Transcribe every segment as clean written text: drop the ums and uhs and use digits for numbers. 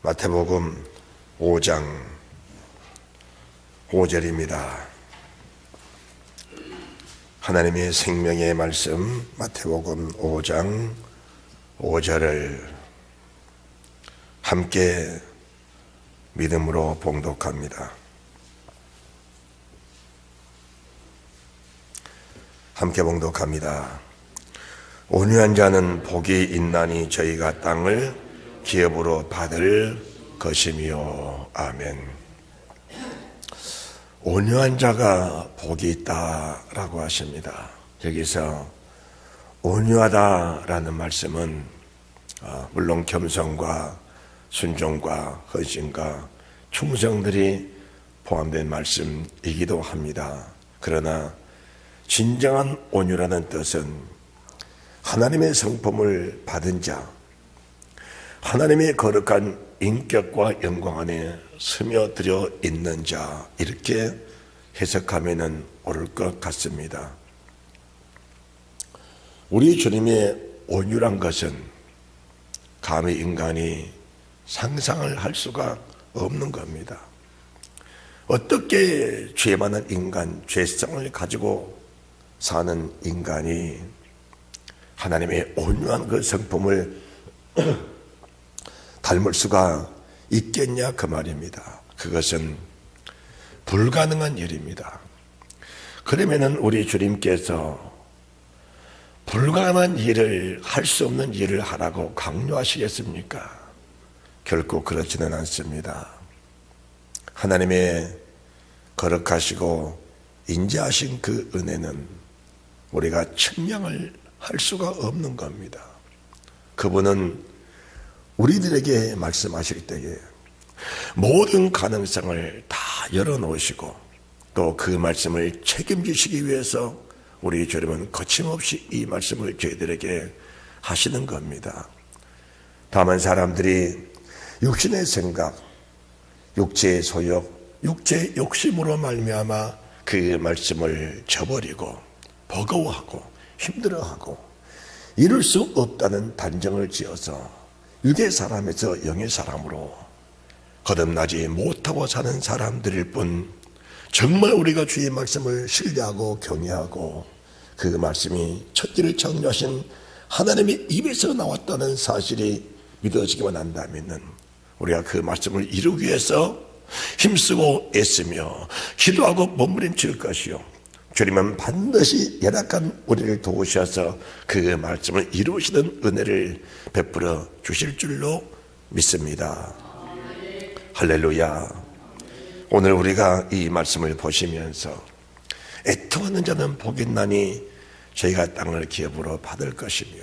마태복음 5장 5절입니다. 하나님의 생명의 말씀 마태복음 5장 5절을 함께 믿음으로 봉독합니다. 함께 봉독합니다. 온유한 자는 복이 있나니 저희가 땅을 기업으로 받을 것이며. 아멘. 온유한 자가 복이 있다라고 하십니다. 여기서 온유하다라는 말씀은 물론 겸손과 순종과 헌신과 충성들이 포함된 말씀이기도 합니다. 그러나 진정한 온유라는 뜻은 하나님의 성품을 받은 자, 하나님의 거룩한 인격과 영광 안에 스며들어 있는 자, 이렇게 해석하면 옳을 것 같습니다. 우리 주님의 온유란 것은 감히 인간이 상상을 할 수가 없는 겁니다. 어떻게 죄 많은 인간, 죄성을 가지고 사는 인간이 하나님의 온유한 그 성품을 닮을 수가 있겠냐 그 말입니다. 그것은 불가능한 일입니다. 그러면은 우리 주님께서 불가능한 일을 할 수 없는 일을 하라고 강요하시겠습니까? 결코 그렇지는 않습니다. 하나님의 거룩하시고 인자하신 그 은혜는 우리가 측량을 할 수가 없는 겁니다. 그분은 우리들에게 말씀하실 때에 모든 가능성을 다 열어놓으시고 또 그 말씀을 책임지시기 위해서 우리 주님은 거침없이 이 말씀을 저희들에게 하시는 겁니다. 다만 사람들이 육신의 생각, 육체의 소욕, 육체의 욕심으로 말미암아 그 말씀을 저버리고 버거워하고 힘들어하고 이룰 수 없다는 단정을 지어서 육의 사람에서 영의 사람으로 거듭나지 못하고 사는 사람들일 뿐, 정말 우리가 주의 말씀을 신뢰하고 경외하고 그 말씀이 천지를 창조하신 하나님의 입에서 나왔다는 사실이 믿어지기만 한다면 우리가 그 말씀을 이루기 위해서 힘쓰고 애쓰며 기도하고 몸부림칠 것이요, 주님은 반드시 열악한 우리를 도우셔서 그 말씀을 이루시는 은혜를 베풀어 주실 줄로 믿습니다. 할렐루야. 오늘 우리가 이 말씀을 보시면서 애통하는 자는 복이 있나니 저희가 땅을 기업으로 받을 것이며,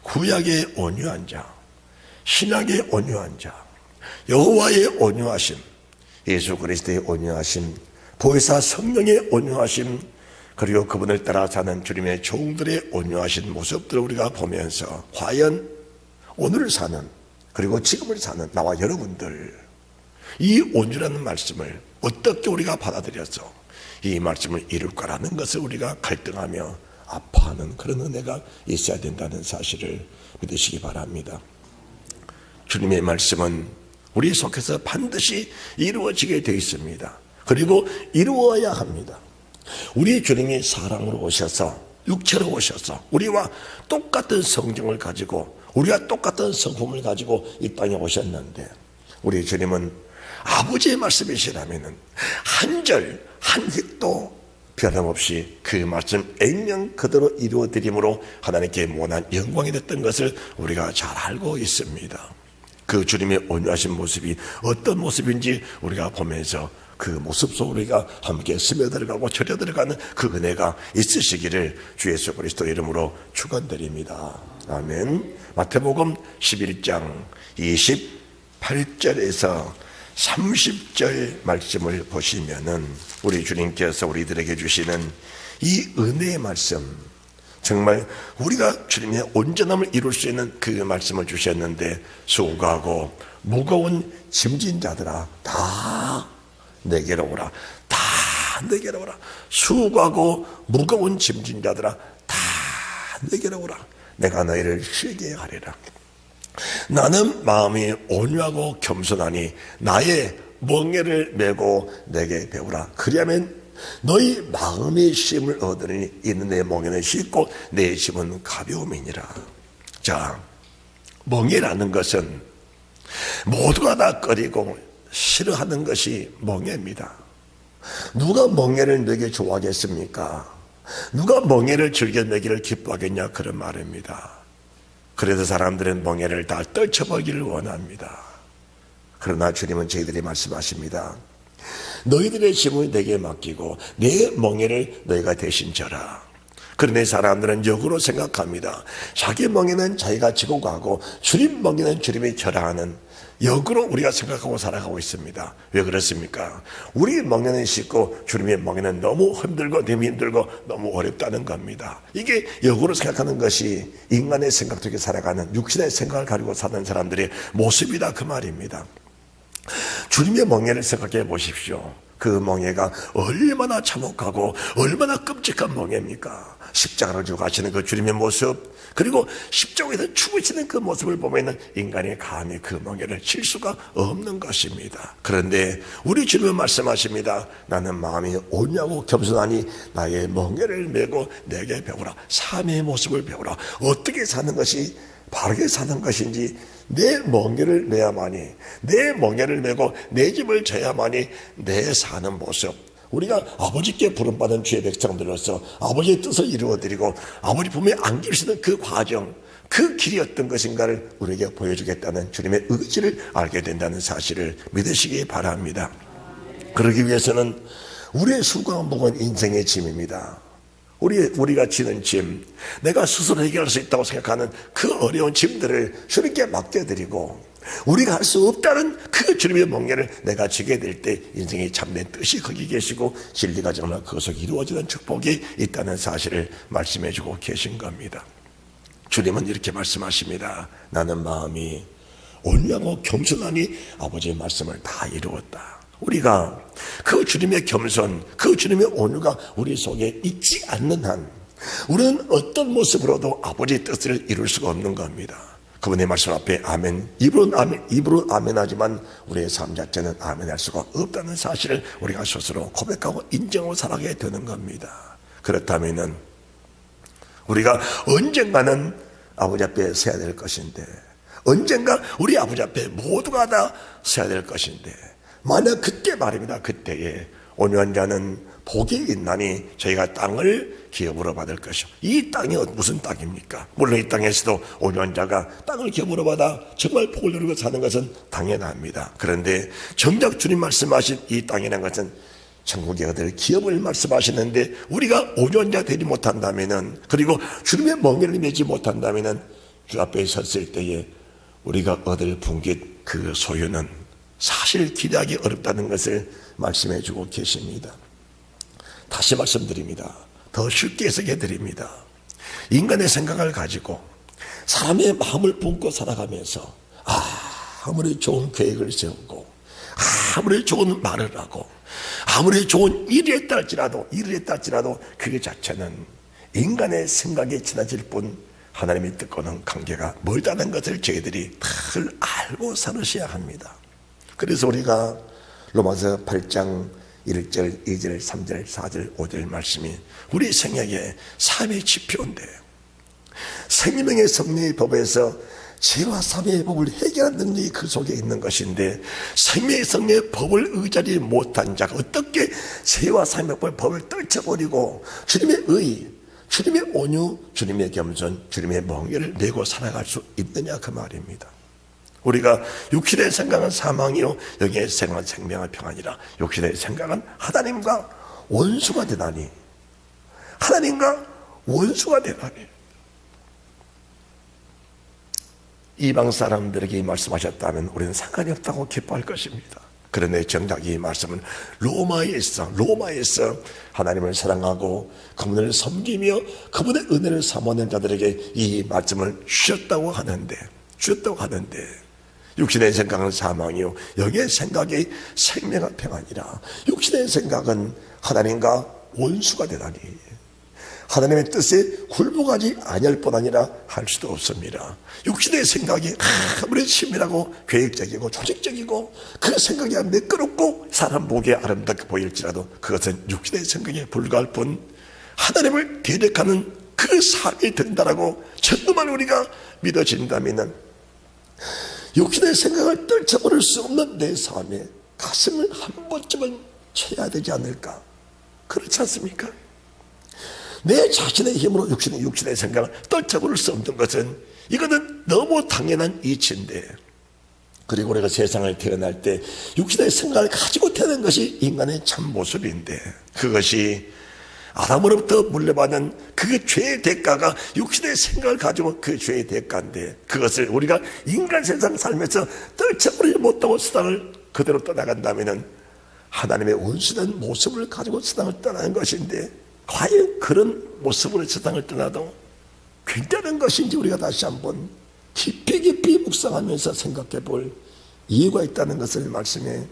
구약의 온유한 자, 신약의 온유한 자, 여호와의 온유하심, 예수 그리스도의 온유하심, 보혜사 성령의 온유하심, 그리고 그분을 따라 사는 주님의 종들의 온유하신 모습들을 우리가 보면서 과연 오늘을 사는, 그리고 지금을 사는 나와 여러분들, 이 온유라는 말씀을 어떻게 우리가 받아들여서 이 말씀을 이룰까라는 것을 우리가 갈등하며 아파하는 그런 은혜가 있어야 된다는 사실을 믿으시기 바랍니다. 주님의 말씀은 우리 속에서 반드시 이루어지게 되어 있습니다. 그리고 이루어야 합니다. 우리 주님이 사랑으로 오셔서, 육체로 오셔서 우리와 똑같은 성정을 가지고, 우리와 똑같은 성품을 가지고 이 땅에 오셨는데, 우리 주님은 아버지의 말씀이시라면 한 절 한 획도 변함없이 그 말씀 액면 그대로 이루어드림으로 하나님께 원한 영광이 됐던 것을 우리가 잘 알고 있습니다. 그 주님의 온유하신 모습이 어떤 모습인지 우리가 보면서 그 모습 속으로 우리가 함께 스며들어가고 절여들어가는 그 은혜가 있으시기를 주 예수 그리스도 이름으로 축원드립니다. 아멘. 마태복음 11장 28절에서 30절 말씀을 보시면은 우리 주님께서 우리들에게 주시는 이 은혜의 말씀, 정말 우리가 주님의 온전함을 이룰 수 있는 그 말씀을 주셨는데, 수고하고 무거운 짐진 자들아 다 내게로 오라, 다 내게로 오라. 수고하고 무거운 짐진 자들아 다 내게로 오라. 내가 너희를 쉬게 하리라. 나는 마음이 온유하고 겸손하니 나의 멍에를 메고 내게 배우라. 그리하면 너희 마음의 쉼을 얻으니 이는 내 멍에는 쉽고 내 짐은 가벼움이니라. 자, 멍에라는 것은 모두가 다 꺼리고 싫어하는 것이 멍에입니다. 누가 멍에를 메기 좋아하겠습니까? 누가 멍에를 즐겨 메기를 기뻐하겠냐, 그런 말입니다. 그래서 사람들은 멍에를 다 떨쳐버리기를 원합니다. 그러나 주님은 저희들이 말씀하십니다. 너희들의 짐을 내게 맡기고 내 멍에를 너희가 대신 져라. 그런데 사람들은 역으로 생각합니다. 자기 멍에는 자기가 지고 가고 주님 멍에는 주님이 져라 하는 역으로 우리가 생각하고 살아가고 있습니다. 왜 그렇습니까? 우리 멍에는 쉽고 주님의 멍에는 너무 힘들고 너무 어렵다는 겁니다. 이게 역으로 생각하는 것이 인간의 생각 속에 살아가는 육신의 생각을 가지고 사는 사람들의 모습이다, 그 말입니다. 주님의 멍에를 생각해 보십시오. 그 멍에가 얼마나 참혹하고 얼마나 끔찍한 멍에입니까? 십자가를 지고 가시는 그 주님의 모습, 그리고 십자가에서 죽으시는 그 모습을 보면 인간이 감히 그 멍에를 칠 수가 없는 것입니다. 그런데 우리 주님은 말씀하십니다. 나는 마음이 온유하고 겸손하니 나의 멍에를 메고 내게 배우라. 삶의 모습을 배우라. 어떻게 사는 것이 바르게 사는 것인지, 내 멍에를 메야만이, 내 멍에를 메고 내 집을 져야만이 내 사는 모습, 우리가 아버지께 부름받은 주의 백성들로서 아버지의 뜻을 이루어드리고 아버지 품에 안기시는 그 과정, 그 길이 어떤 것인가를 우리에게 보여주겠다는 주님의 의지를 알게 된다는 사실을 믿으시기 바랍니다. 그러기 위해서는 우리의 수고한복은 인생의 짐입니다. 우리가 지는 짐, 내가 스스로 해결할 수 있다고 생각하는 그 어려운 짐들을 주님께 맡겨드리고, 우리가 할 수 없다는 그 주님의 멍에를 내가 지게 될 때 인생의 참된 뜻이 거기 계시고 진리가 정말 그것을 이루어지는 축복이 있다는 사실을 말씀해 주고 계신 겁니다. 주님은 이렇게 말씀하십니다. 나는 마음이 온유하고 겸손하니 아버지의 말씀을 다 이루었다. 우리가 그 주님의 겸손, 그 주님의 온유가 우리 속에 있지 않는 한 우리는 어떤 모습으로도 아버지의 뜻을 이룰 수가 없는 겁니다. 그분의 말씀 앞에 아멘, 입으로 아멘 하지만 우리의 삶 자체는 아멘 할 수가 없다는 사실을 우리가 스스로 고백하고 인정하고 살아가게 되는 겁니다. 그렇다면 우리가 언젠가는 아버지 앞에 서야 될 것인데, 언젠가 우리 아버지 앞에 모두가 다 서야 될 것인데, 만약 그때 말입니다. 그때에 온유한 자는 복이 있나니 저희가 땅을 기업으로 받을 것이요. 이 땅이 무슨 땅입니까? 물론 이 땅에서도 온유한 자가 땅을 기업으로 받아 정말 복을 누리고 사는 것은 당연합니다. 그런데 정작 주님 말씀하신 이 땅이라는 것은 천국에 얻을 기업을 말씀하시는데, 우리가 온유한 자 되지 못한다면은, 그리고 주님의 멍에를 메지 못한다면은 주 앞에 섰을 때에 우리가 얻을 분깃, 그 소유는 사실 기대하기 어렵다는 것을 말씀해 주고 계십니다. 다시 말씀드립니다. 더 쉽게 해석해 드립니다. 인간의 생각을 가지고 사람의 마음을 품고 살아가면서 아무리 좋은 계획을 세우고 아무리 좋은 말을 하고 아무리 좋은 일을 했다 할지라도 그 자체는 인간의 생각에 지나칠 뿐 하나님의 뜻과는 관계가 멀다는 것을 저희들이 늘 알고 살으셔야 합니다. 그래서 우리가 로마서 8장 1절, 2절, 3절, 4절, 5절 말씀이 우리 생애의 삶의 지표인데, 생명의 성령의 법에서 죄와 사망의 법을 해결하는 능력이 그 속에 있는 것인데, 생명의 성령의 법을 의지하지 못한 자가 어떻게 죄와 사망의 법을 떨쳐버리고 주님의 의, 주님의 온유, 주님의 겸손, 주님의 멍에를 메고 살아갈 수 있느냐, 그 말입니다. 우리가 육신의 생각은 사망이요 영의 생각은 생명의 평안이라. 육신의 생각은 하나님과 원수가 되다니, 하나님과 원수가 되다니. 이방 사람들에게 말씀하셨다면 우리는 상관이 없다고 기뻐할 것입니다. 그런데 정작 이 말씀은 로마에서 하나님을 사랑하고 그분을 섬기며 그분의 은혜를 사모하는 자들에게 이 말씀을 주셨다고 하는데, 육신의 생각은 사망이요 영의 생각이 생명의 평안이라. 육신의 생각은 하나님과 원수가 되다니, 하나님의 뜻에 굴복하지 아니할 뿐 아니라 할 수도 없습니다. 육신의 생각이 아무리 치밀하고 계획적이고 조직적이고 그 생각이 매끄럽고 사람 보기에 아름답게 보일지라도 그것은 육신의 생각에 불과할 뿐 하나님을 대적하는 그 삶이 된다라고 정말 우리가 믿어진다면 육신의 생각을 떨쳐버릴 수 없는 내 삶에 가슴을 한 번쯤은 쳐야 되지 않을까? 그렇지 않습니까? 내 자신의 힘으로 육신의 생각을 떨쳐버릴 수 없는 것은 이거는 너무 당연한 이치인데, 그리고 우리가 세상을 태어날 때 육신의 생각을 가지고 태어난 것이 인간의 참 모습인데, 그것이 아담으로부터 물려받은 그 죄의 대가가 육신의 생각을 가지고 그 죄의 대가인데, 그것을 우리가 인간 세상 살면서 떨쳐버리지 못하고 세상을 그대로 떠나간다면 하나님의 온순한 모습을 가지고 세상을 떠나는 것인데, 과연 그런 모습으로 세상을 떠나도 괜찮은 것인지 우리가 다시 한번 깊이 묵상하면서 생각해 볼 이유가 있다는 것을 말씀해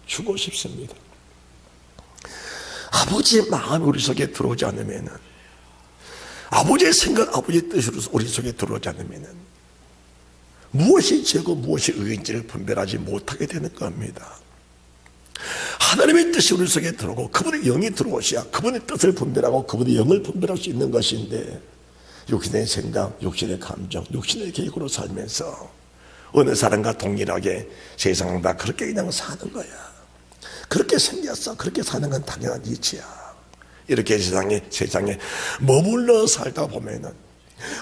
주고 싶습니다. 아버지의 마음이 우리 속에 들어오지 않으면, 아버지의 생각, 아버지의 뜻으로 우리 속에 들어오지 않으면 무엇이 죄고 무엇이 의인지를 분별하지 못하게 되는 겁니다. 하나님의 뜻이 우리 속에 들어오고 그분의 영이 들어오셔야 그분의 뜻을 분별하고 그분의 영을 분별할 수 있는 것인데, 육신의 생각, 육신의 감정, 육신의 계획으로 살면서 어느 사람과 동일하게 세상은 다 그렇게 그냥 사는 거야. 그렇게 생겼어. 그렇게 사는 건 당연한 이치야. 이렇게 세상에 머물러 살다 보면은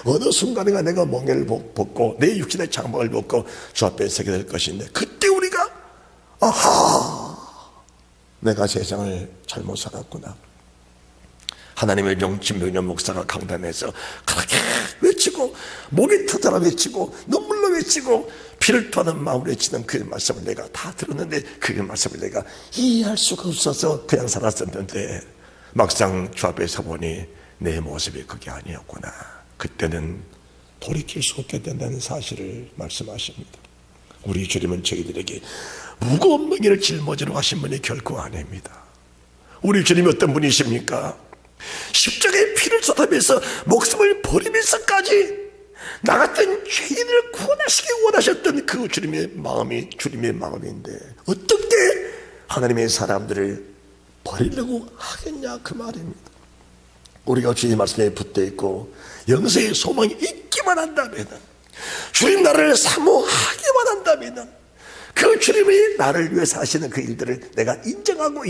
어느 순간인가 내가 멍에를 벗고 내 육신의 장막을 벗고 주 앞에 서게 될 것인데, 그때 우리가 아하, 내가 세상을 잘못 살았구나. 하나님의 종 진병년 목사가 강단에서 그렇게 외치고 목이 터져라 외치고 눈물로 외치고 피를 토하는 마음으로 외치는 그 말씀을 내가 다 들었는데, 그 말씀을 내가 이해할 수가 없어서 그냥 살았었는데, 막상 주 앞에 서보니 내 모습이 그게 아니었구나. 그때는 돌이킬 수 없게 된다는 사실을 말씀하십니다. 우리 주님은 저희들에게 무거운 멍에를 짊어지러 가신 분이 결코 아닙니다. 우리 주님이 어떤 분이십니까? 십자가에 피를 쏟아면서 목숨을 버리면서까지 나 같은 죄인을 구원하시기 원하셨던 그 주님의 마음이 주님의 마음인데, 어떻게 하나님의 사람들을 버리려고 하겠냐 그 말입니다. 우리가 주의 말씀에 붙어있고 영생의 소망이 있기만 한다면, 주님 나를 사모하기만 한다면, 그 주님이 나를 위해서 하시는 그 일들을 내가 인정하고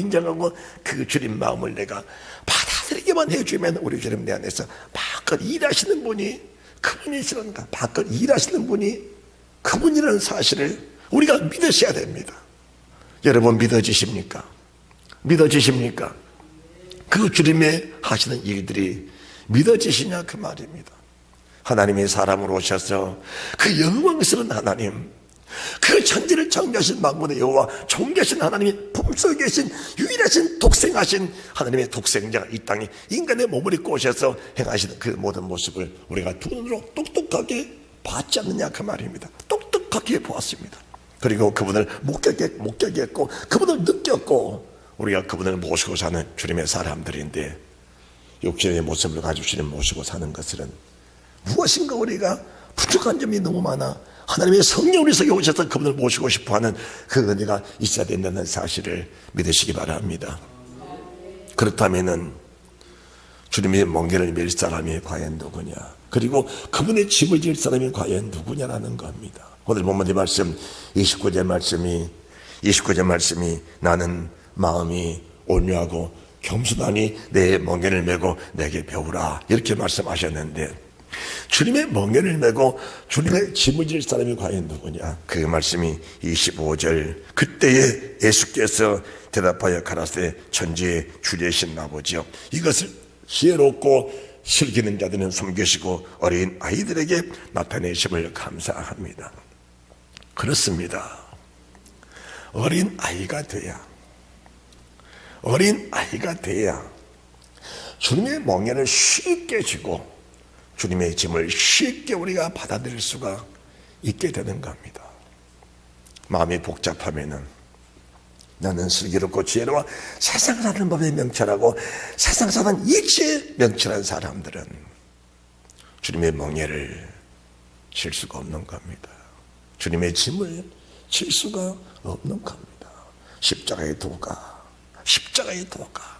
그 주님 마음을 내가 받아들이기만 해주면, 우리 주님 내 안에서 마음껏 일하시는 분이 그분이시란가, 마음껏 일하시는 분이 그분이라는 사실을 우리가 믿으셔야 됩니다. 여러분 믿어지십니까? 믿어지십니까? 그 주님의 하시는 일들이 믿어지시냐 그 말입니다. 하나님이 사람으로 오셔서 그 영광스러운 하나님, 그 천지를 창조하신 만군의 여호와 존귀하신 하나님이 품속에 계신 유일하신 독생하신 하나님의 독생자가 이 땅에 인간의 몸을 입고 오셔서 행하시는 그 모든 모습을 우리가 두 눈으로 똑똑하게 봤지 않느냐 그 말입니다. 똑똑하게 보았습니다. 그리고 그분을 목격했고 그분을 느꼈고, 우리가 그분을 모시고 사는 주님의 사람들인데, 육신의 모습을 가지고 주님 모시고 사는 것은 무엇인가 우리가 부족한 점이 너무 많아 하나님의 성령 우리 속에 오셔서 그분을 모시고 싶어하는 그 은혜가 있어야 된다는 사실을 믿으시기 바랍니다. 그렇다면 주님의 멍에를 맬 사람이 과연 누구냐, 그리고 그분의 짐을 질 사람이 과연 누구냐라는 겁니다. 오늘 본문의 말씀 29절 말씀이 나는 마음이 온유하고 겸손하니 내 멍에를 메고 내게 배우라, 이렇게 말씀하셨는데, 주님의 멍에를 메고 주님의 짐을 질 사람이 과연 누구냐, 그 말씀이 25절 그때에 예수께서 대답하여 가라사대 천지의 주되신 아버지여, 이것을 지혜롭고 슬기는 자들은 섬기시고 어린 아이들에게 나타내심을 감사합니다. 그렇습니다. 어린 아이가 돼야 주님의 멍에를 쉽게 지고 주님의 짐을 쉽게 우리가 받아들일 수가 있게 되는 겁니다. 마음이 복잡하면은 나는 슬기롭고 지혜로워 세상 사는 법에 명철하고 세상 사는 이치에 명철한 사람들은 주님의 멍에를 칠 수가 없는 겁니다. 주님의 짐을 칠 수가 없는 겁니다. 십자가의 도가, 십자가의 도가.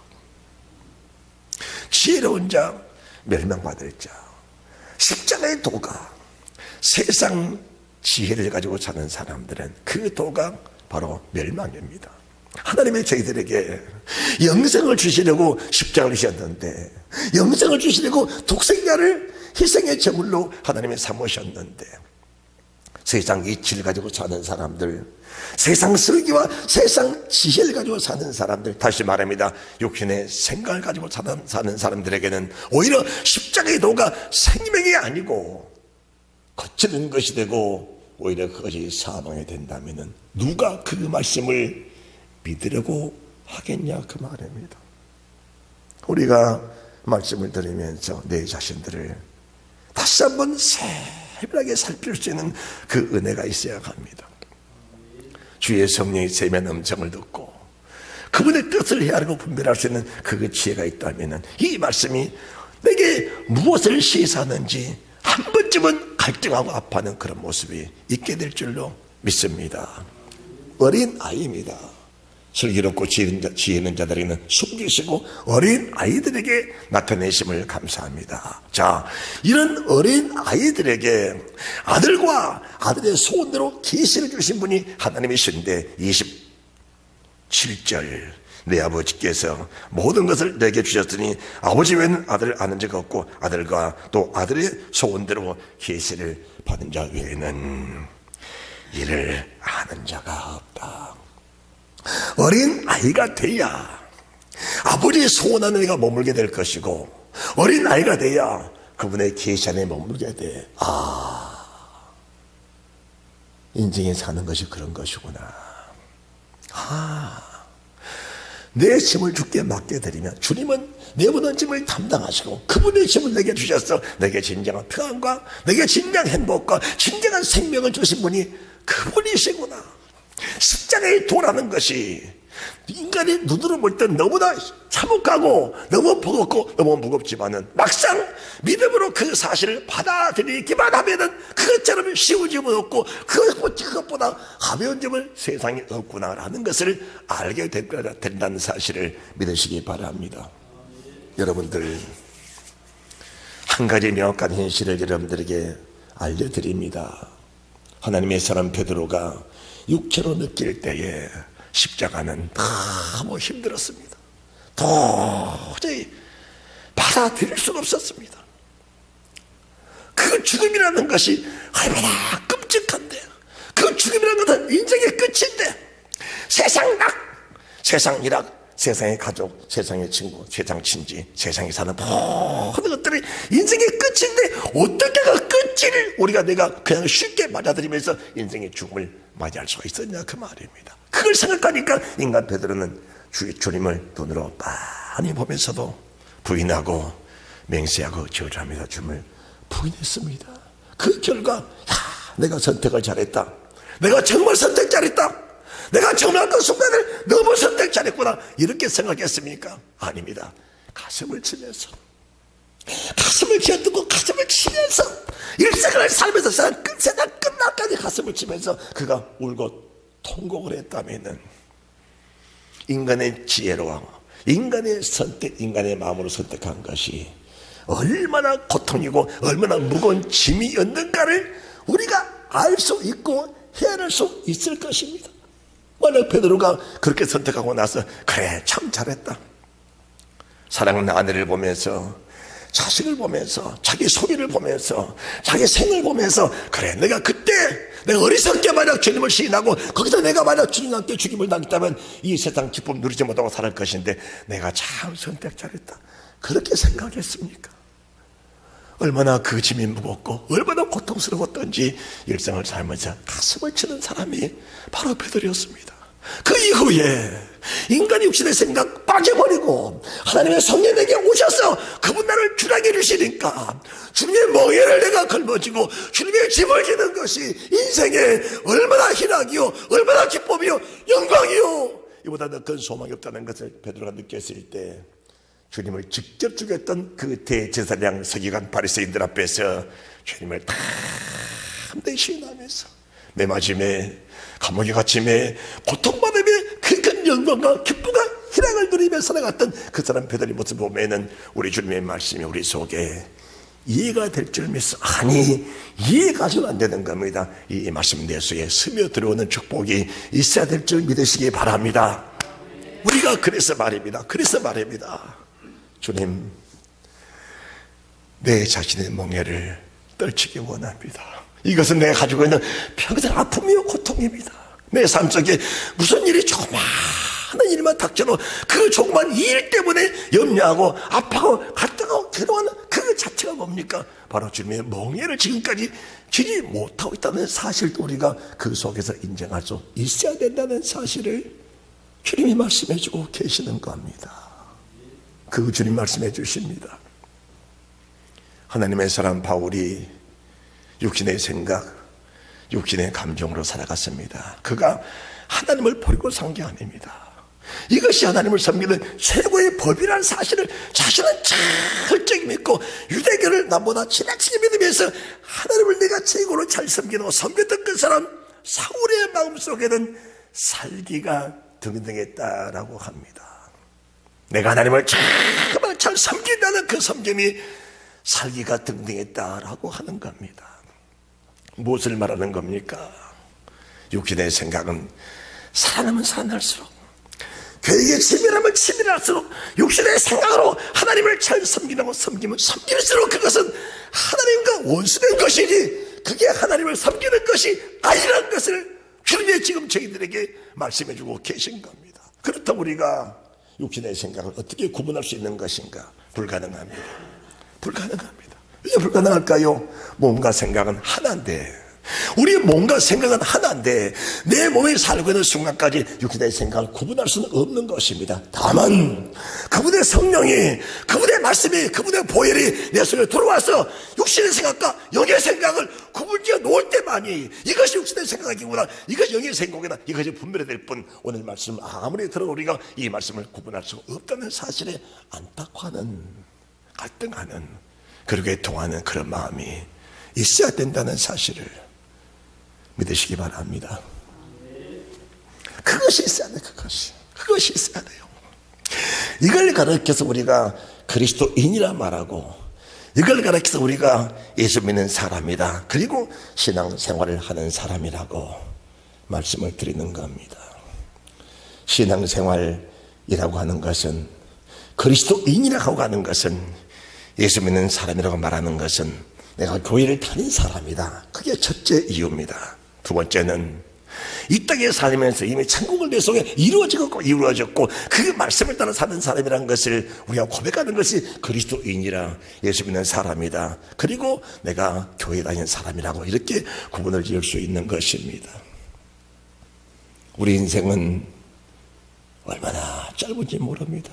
지혜로운 자, 멸망받을 자. 십자가의 도가. 세상 지혜를 가지고 사는 사람들은 그 도가 바로 멸망입니다. 하나님의 저희들에게 영생을 주시려고 십자가를 지셨는데, 영생을 주시려고 독생자를 희생의 제물로 하나님이 삼으셨는데, 세상 이치를 가지고 사는 사람들, 세상 슬기와 세상 지혜를 가지고 사는 사람들, 다시 말합니다, 육신의 생각을 가지고 사는 사람들에게는 오히려 십자가의 도가 생명이 아니고 거치는 것이 되고 오히려 그것이 사망이 된다면 누가 그 말씀을 믿으려고 하겠냐, 그 말입니다. 우리가 말씀을 들으면서 내 자신들을 다시 한번 세밀하게 살필 수 있는 그 은혜가 있어야 합니다. 주의 성령이 세미한 음성을 듣고 그분의 뜻을 헤아리고 분별할 수 있는 그 지혜가 있다면 이 말씀이 내게 무엇을 시사하는지 한 번쯤은 갈등하고 아파하는 그런 모습이 있게 될 줄로 믿습니다. 어린 아이입니다. 슬기롭고 지혜 있는 자들에게는 숨기시고 어린 아이들에게 나타내심을 감사합니다. 자, 이런 어린 아이들에게 아들과 아들의 소원대로 계시를 주신 분이 하나님이신데 27절 내 아버지께서 모든 것을 내게 주셨으니 아버지 외에는 아들을 아는 자가 없고 아들과 또 아들의 소원대로 계시를 받은 자 외에는 이를 아는 자가 없다. 어린 아이가 돼야 아버지의 소원하는 애가 머물게 될 것이고 어린 아이가 돼야 그분의 계시 안에 머물게 돼. 인생에 사는 것이 그런 것이구나. 내 짐을 주께 맡겨드리면 주님은 내보낸 짐을 담당하시고 그분의 짐을 내게 주셔서 내게 진정한 평안과 내게 진정한 행복과 진정한 생명을 주신 분이 그분이시구나. 십자가의 도라는 것이 인간이 눈으로 볼 때 너무나 참혹하고 너무 버겁고 너무 무겁지만은 막상 믿음으로 그 사실을 받아들이기만 하면은 그것처럼 쉬운 점은 없고 그것보다 가벼운 점을 세상에 없구나라는 것을 알게 된다는 사실을 믿으시기 바랍니다. 여러분들, 한 가지 명확한 현실을 여러분들에게 알려드립니다. 하나님의 사람 베드로가 육체로 느낄 때에 십자가는 너무 힘들었습니다. 도저히 받아들일 수가 없었습니다. 그 죽음이라는 것이 얼마나 끔찍한데, 그 죽음이라는 것은 인생의 끝인데, 세상 낙, 세상 일학, 세상의 가족, 세상의 친구, 세상 친지, 세상에 사는 모든 것들이 인생의 끝인데 어떻게 그 끝을 내가 그냥 쉽게 맞아들이면서 인생의 죽음을 맞이할 수가 있었냐, 그 말입니다. 그걸 생각하니까 인간 베드로는 주님을 눈으로 빤히 보면서도 부인하고 맹세하고 저주하면서 주님을 부인했습니다. 그 결과 내가 선택을 잘했다, 내가 정말 선택 잘했다, 내가 정말 그 순간을 너무 선택 잘했구나, 이렇게 생각했습니까? 아닙니다. 가슴을 치면서, 가슴을 쥐어뜯고 가슴을 치면서 일생을 살면서 세상 끝나까지 가슴을 치면서 그가 울고 통곡을 했다면 인간의 지혜로 인간의 선택, 인간의 마음으로 선택한 것이 얼마나 고통이고 얼마나 무거운 짐이었는가를 우리가 알 수 있고 헤아릴 수 있을 것입니다. 만약 베드로가 그렇게 선택하고 나서 그래 참 잘했다, 사랑하는 아내를 보면서, 자식을 보면서, 자기 소비를 보면서, 자기 생을 보면서, 그래 내가 그때 내가 어리석게 만약 주님을 시인하고 거기서 내가 만약 주님과 함께 죽임을 당했다면 이 세상 기쁨 누리지 못하고 살 것인데 내가 참 선택 잘했다, 그렇게 생각했습니까? 얼마나 그 짐이 무겁고 얼마나 고통스러웠던지 일생을 살면서 가슴을 치는 사람이 바로 베드로였습니다. 그 이후에 인간의 육신의 생각 빠져버리고 하나님의 성령에게 오셔서 그분 나를 주라게 해주시니까 주님의 멍에를 내가 걸머지고 주님의 짐을 지는 것이 인생에 얼마나 희락이요, 얼마나 기쁨이요, 영광이요, 이보다 더 큰 소망이 없다는 것을 베드로가 느꼈을 때 주님을 직접 죽였던 그 대제사장 서기관 바리새인들 앞에서 주님을 담대히 시인하면서 매맞음에 감옥에 갇힘에 고통받음에 그 큰 영광과 기쁨과 희락을 누리며 살아갔던 그 사람 베드로의 모습을 보면은 우리 주님의 말씀이 우리 속에 이해가 될 줄 믿어. 아니, 이해가서는 안 되는 겁니다. 이 말씀 내 속에 스며 들어오는 축복이 있어야 될 줄 믿으시기 바랍니다. 우리가 그래서 말입니다. 주님, 내 자신의 멍에를 떨치기 원합니다. 이것은 내가 가지고 있는 평생 아픔이요 고통입니다. 내 삶 속에 무슨 일이 조그마한 일만 닥쳐도 그 조그만 일 때문에 염려하고 아파하고 갈등하고 괴로워하는 그 자체가 뭡니까? 바로 주님의 멍에를 지금까지 지지 못하고 있다는 사실도 우리가 그 속에서 인정할 수 있어야 된다는 사실을 주님이 말씀해 주고 계시는 겁니다. 그 주님 말씀해 주십니다. 하나님의 사람 바울이 육신의 생각, 육신의 감정으로 살아갔습니다. 그가 하나님을 버리고 산 게 아닙니다. 이것이 하나님을 섬기는 최고의 법이라는 사실을 자신은 철저히 믿고 유대교를 남보다 지나치게 믿으면서 하나님을 내가 최고로 잘 섬기고 섬겼던 그 사람 사울의 마음속에는 살기가 등등했다라고 합니다. 내가 하나님을 정말 잘 섬긴다는 그 섬김이 살기가 등등했다라고 하는 겁니다. 무엇을 말하는 겁니까? 육신의 생각은 살아나면 살아날수록, 계획에 치밀하면 치밀할수록 육신의 생각으로 하나님을 잘 섬기고 섬기면 섬길수록 그것은 하나님과 원수된 것이지 그게 하나님을 섬기는 것이 아니라는 것을 주님이 지금 저희들에게 말씀해주고 계신 겁니다. 그렇다고 우리가 육신의 생각을 어떻게 구분할 수 있는 것인가? 불가능합니다. 왜 불가능할까요? 몸과 생각은 하나인데, 우리의 몸과 생각은 하나인데 내 몸에 살고 있는 순간까지 육신의 생각을 구분할 수는 없는 것입니다. 다만 그분의 성령이, 그분의 말씀이, 그분의 보혈이 내 속에 들어와서 육신의 생각과 영의 생각을 구분지어 놓을 때만이 이것이 육신의 생각이구나, 이것이 영의 생각이다, 이것이 분별될 뿐, 오늘 말씀을 아무리 들어 우리가 이 말씀을 구분할 수 없다는 사실에 안타까워하는, 갈등하는, 그렇게 통하는 그런 마음이 있어야 된다는 사실을 믿으시기 바랍니다. 그것이 있어야 돼요. 그것이 있어야 돼요. 이걸 가르쳐서 우리가 그리스도인이라 말하고, 이걸 가르쳐서 우리가 예수 믿는 사람이다, 그리고 신앙생활을 하는 사람이라고 말씀을 드리는 겁니다. 신앙생활이라고 하는 것은, 그리스도인이라고 하는 것은, 예수 믿는 사람이라고 말하는 것은 내가 교회를 다닌 사람이다. 그게 첫째 이유입니다. 두 번째는 이 땅에 살면서 이미 천국을 내 속에 이루어졌고 그 말씀을 따라 사는 사람이라는 것을 우리가 고백하는 것이 그리스도인이라, 예수 믿는 사람이다, 그리고 내가 교회 다니는 사람이라고 이렇게 구분을 지을 수 있는 것입니다. 우리 인생은 얼마나 짧은지 모릅니다.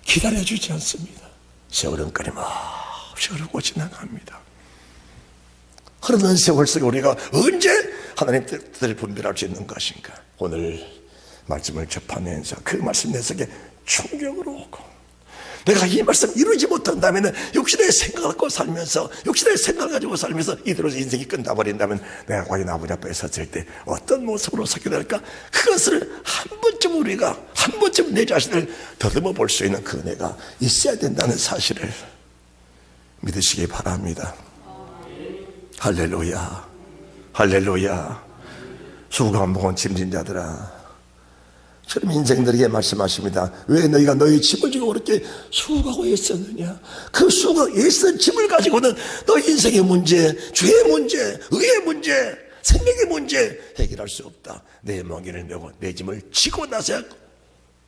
기다려주지 않습니다. 세월은 끊임없이 흐르고 지나갑니다. 흐르는 세월 속에 우리가 언제 하나님 뜻을 분별할 수 있는 것인가? 오늘 말씀을 접하면서 그 말씀 내 속에 충격으로 오고, 내가 이 말씀 이루지 못한다면, 육신의 생각을 갖고 살면서, 육신의 생각을 가지고 살면서 이대로 인생이 끝나버린다면 내가 과연 아버지 앞에 섰을 때 어떤 모습으로 서게 될까? 그것을 한 번쯤 내 자신을 더듬어 볼 수 있는 그 은혜가 있어야 된다는 사실을 믿으시기 바랍니다. 할렐루야, 할렐루야. 수고한 목은 짐진 자들아, 저런 인생들에게 말씀하십니다. 왜 너희가 너희 짐을 지고 그렇게 수고하고 애쓰느냐? 그 수고 애쓴 짐을 가지고는 너희 인생의 문제, 죄의 문제, 의의 문제, 생명의 문제 해결할 수 없다. 내 멍에를 메고 내 짐을 지고 나서야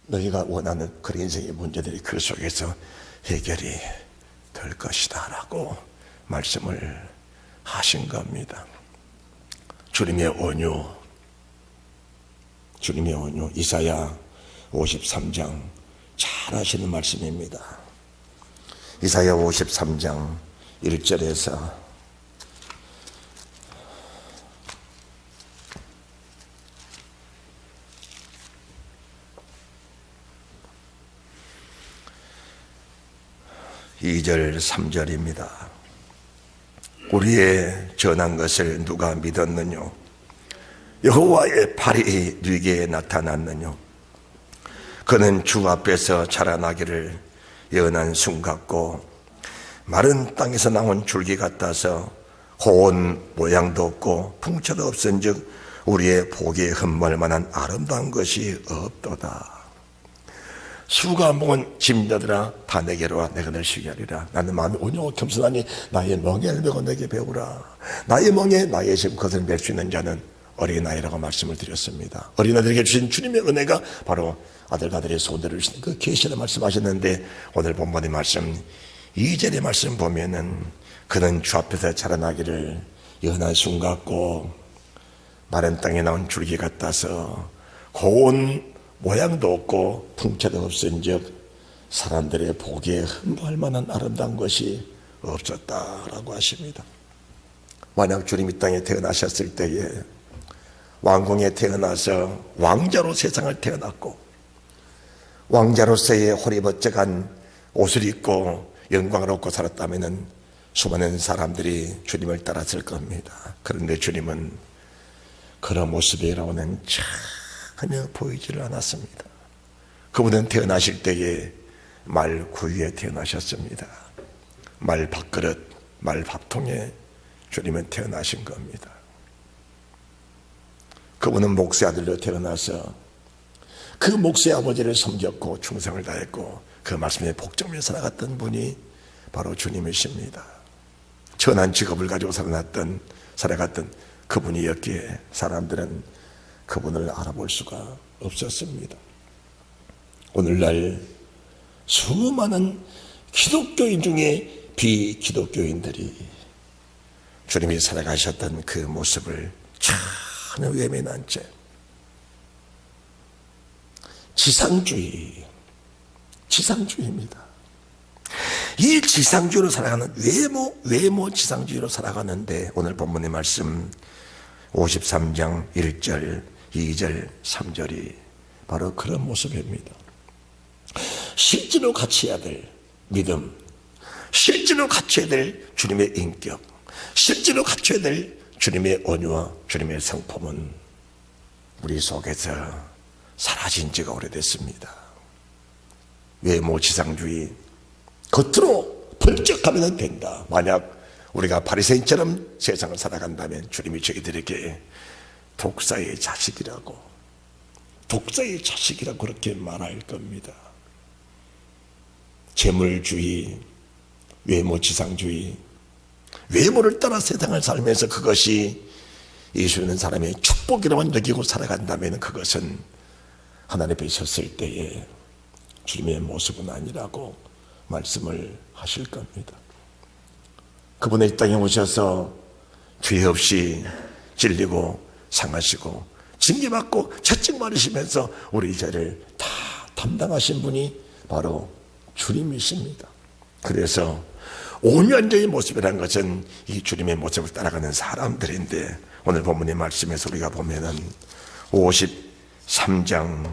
너희가 원하는 그런 인생의 문제들이 그 속에서 해결이 될 것이다 라고 말씀을 하신 겁니다. 주님의 온유, 이사야 53장 잘 하시는 말씀입니다. 이사야 53장 1절에서 2절 3절입니다. 우리의 전한 것을 누가 믿었느뇨? 여호와의 팔이 네게 나타났느뇨? 그는 주 앞에서 자라나기를 연한 순 같고 마른 땅에서 나온 줄기 같아서 고운 모양도 없고 풍채도 없은즉 우리의 보기에 흠모할 만한 아름다운 것이 없도다. 수가 먹은 짐자들아 다 내게로 와 내가 널 쉬게 하리라. 나는 마음이 온유하고 겸손하니 나의 멍에를 메고 내게 배우라. 나의 멍에 나의 짐 그것을 맬 수 있는 자는 어린아이라고 말씀을 드렸습니다. 어린아이들에게 주신 주님의 은혜가 바로 아들과 아들의 소원들을 주시는 그 계시를 말씀하셨는데, 오늘 본문의 말씀 2절의 말씀 보면은 그는 주 앞에서 자라나기를 연한 순 같고 마른 땅에 나온 줄기 같아서 고운 모양도 없고 풍채도 없은즉 사람들의 보기에 흠모할 만한 아름다운 것이 없었다라고 하십니다. 만약 주님 이 땅에 태어나셨을 때에 왕궁에 태어나서 왕자로 세상을 태어났고 왕자로서의 호리벗적한 옷을 입고 영광을 얻고 살았다면 수많은 사람들이 주님을 따랐을 겁니다. 그런데 주님은 그런 모습이라고는 전혀 보이지를 않았습니다. 그분은 태어나실 때에 말 구유에 태어나셨습니다. 말 밥그릇, 말 밥통에 주님은 태어나신 겁니다. 그분은 목수의 아들로 태어나서 그 목수의 아버지를 섬겼고 충성을 다했고 그 말씀에 복종하며 살아갔던 분이 바로 주님이십니다. 천한 직업을 가지고 살아갔던 그분이었기에 사람들은 그분을 알아볼 수가 없었습니다. 오늘날 수많은 기독교인 중에 비기독교인들이 주님이 살아가셨던 그 모습을 전혀 외면한 채 지상주의입니다. 이 지상주의로 살아가는 외모 지상주의로 살아가는데, 오늘 본문의 말씀 53장 1절 2절 3절이 바로 그런 모습입니다. 실제로 갖춰야 될 믿음, 실제로 갖춰야 될 주님의 인격, 실제로 갖춰야 될 주님의 온유와 주님의 성품은 우리 속에서 사라진 지가 오래됐습니다. 외모 지상주의, 겉으로 번쩍하면 된다. 만약 우리가 바리새인처럼 세상을 살아간다면 주님이 저희들에게 독사의 자식이라고 그렇게 말할 겁니다. 재물주의, 외모지상주의, 외모를 따라 세상을 살면서 그것이 예수 있는 사람의 축복이라고 여기고 살아간다면 그것은 하나님 앞에 섰을 때에 주님의 모습은 아니라고 말씀을 하실 겁니다. 그분의 이 땅에 오셔서 죄 없이 찔리고 상하시고 징계받고 채찍 맞으시면서 우리 죄를 다 담당하신 분이 바로 주님이십니다. 그래서 온유한 자의 모습이라는 것은 이 주님의 모습을 따라가는 사람들인데, 오늘 본문의 말씀에서 우리가 보면은 53장